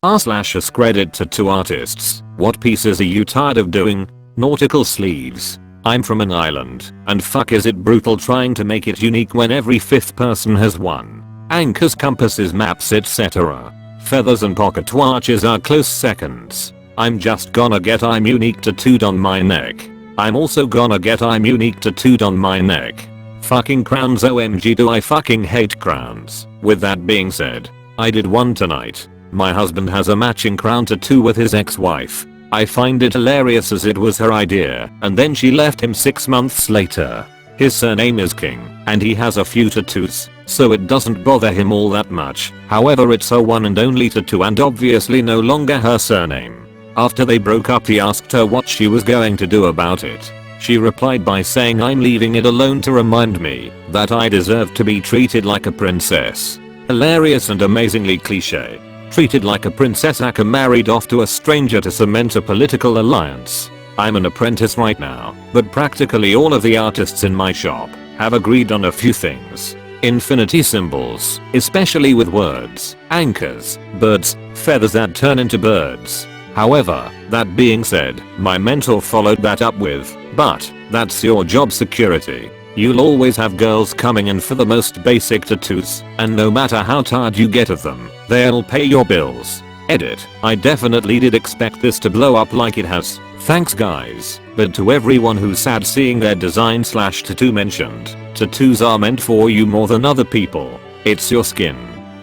r/askreddit tattoo artists, what pieces are you tired of doing? Nautical sleeves. I'm from an island, and fuck is it brutal trying to make it unique when every 5th person has one. Anchors, compasses, maps, etc. Feathers and pocket watches are close seconds. I'm just gonna get I'm unique tattooed on my neck. I'm also gonna get I'm unique tattooed on my neck. Fucking crowns, OMG do I fucking hate crowns. With that being said, I did one tonight. My husband has a matching crown tattoo with his ex-wife. I find it hilarious as it was her idea, and then she left him 6 months later. His surname is King, and he has a few tattoos, so it doesn't bother him all that much. However, it's her one and only tattoo and obviously no longer her surname. After they broke up, he asked her what she was going to do about it. She replied by saying, "I'm leaving it alone to remind me that I deserve to be treated like a princess." Hilarious and amazingly cliche. Treated like a princess, aka married off to a stranger to cement a political alliance. I'm an apprentice right now, but practically all of the artists in my shop have agreed on a few things. Infinity symbols, especially with words, anchors, birds, feathers that turn into birds. However, that being said, my mentor followed that up with, "But that's your job security. You'll always have girls coming in for the most basic tattoos, and no matter how tired you get of them, they'll pay your bills." Edit. I definitely did expect this to blow up like it has. Thanks guys. But to everyone who's sad seeing their design/tattoo mentioned, tattoos are meant for you more than other people. It's your skin.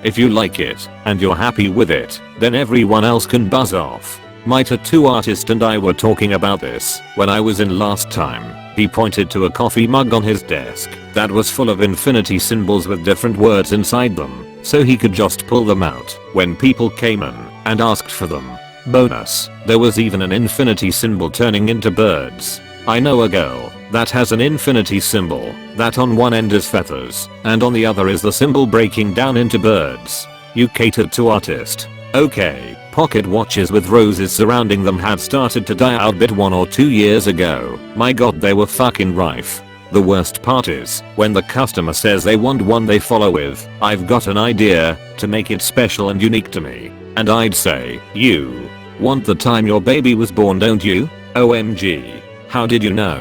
If you like it, and you're happy with it, then everyone else can buzz off. My tattoo artist and I were talking about this when I was in last time. He pointed to a coffee mug on his desk that was full of infinity symbols with different words inside them, so he could just pull them out when people came in and asked for them. Bonus, there was even an infinity symbol turning into birds. I know a girl that has an infinity symbol that on one end is feathers and on the other is the symbol breaking down into birds. You catered to artist. Okay, pocket watches with roses surrounding them had started to die out bit 1 or 2 years ago. My god, they were fucking rife. The worst part is when the customer says they want one they follow with, "I've got an idea to make it special and unique to me." And I'd say, "You want the time your baby was born, don't you? OMG. How did you know?"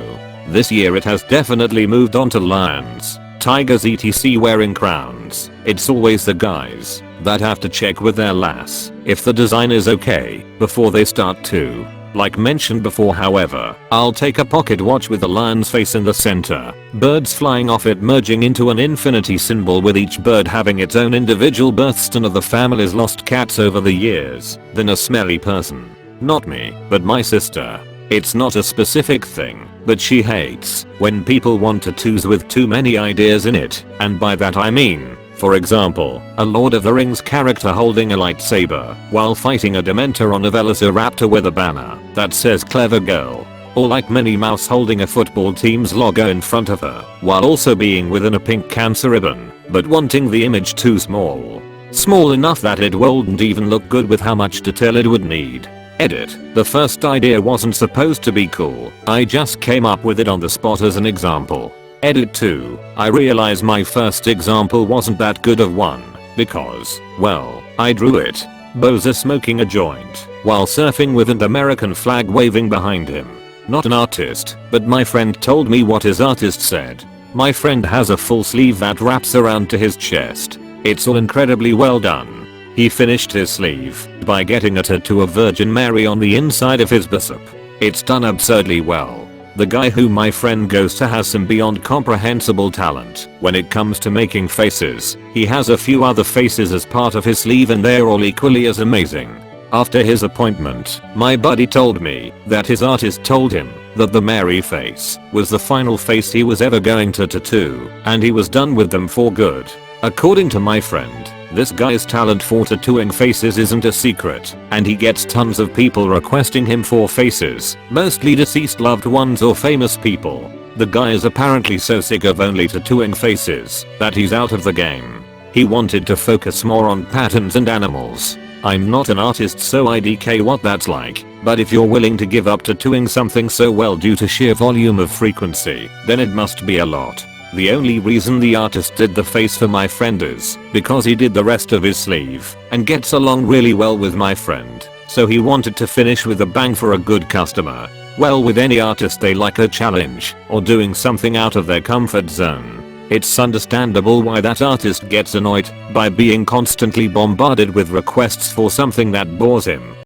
This year it has definitely moved on to lions, tigers etc wearing crowns. It's always the guys that have to check with their lass if the design is okay before they start to. Like mentioned before, however, I'll take a pocket watch with a lion's face in the center, birds flying off it merging into an infinity symbol with each bird having its own individual birthstone of the family's lost cats over the years, then a smelly person. Not me, but my sister. It's not a specific thing, but she hates when people want tattoos with too many ideas in it, and by that I mean, for example, a Lord of the Rings character holding a lightsaber while fighting a Dementor on a Velociraptor with a banner that says "Clever Girl," or like Minnie Mouse holding a football team's logo in front of her while also being within a pink cancer ribbon, but wanting the image too small. Small enough that it wouldn't even look good with how much detail it would need. Edit. The first idea wasn't supposed to be cool, I just came up with it on the spot as an example. Edit 2. I realize my first example wasn't that good of one, because, well, I drew it. Bowser smoking a joint, while surfing with an American flag waving behind him. Not an artist, but my friend told me what his artist said. My friend has a full sleeve that wraps around to his chest. It's all incredibly well done. He finished his sleeve by getting a tattoo of Virgin Mary on the inside of his bicep. It's done absurdly well. The guy who my friend goes to has some beyond comprehensible talent when it comes to making faces. He has a few other faces as part of his sleeve and they're all equally as amazing. After his appointment, my buddy told me that his artist told him that the Mary face was the final face he was ever going to tattoo, and he was done with them for good. According to my friend, this guy's talent for tattooing faces isn't a secret, and he gets tons of people requesting him for faces, mostly deceased loved ones or famous people. The guy is apparently so sick of only tattooing faces that he's out of the game. He wanted to focus more on patterns and animals. I'm not an artist so I DK what that's like, but if you're willing to give up tattooing something so well due to sheer volume of frequency, then it must be a lot. The only reason the artist did the face for my friend is because he did the rest of his sleeve and gets along really well with my friend, so he wanted to finish with a bang for a good customer. Well, with any artist they like a challenge or doing something out of their comfort zone. It's understandable why that artist gets annoyed by being constantly bombarded with requests for something that bores him.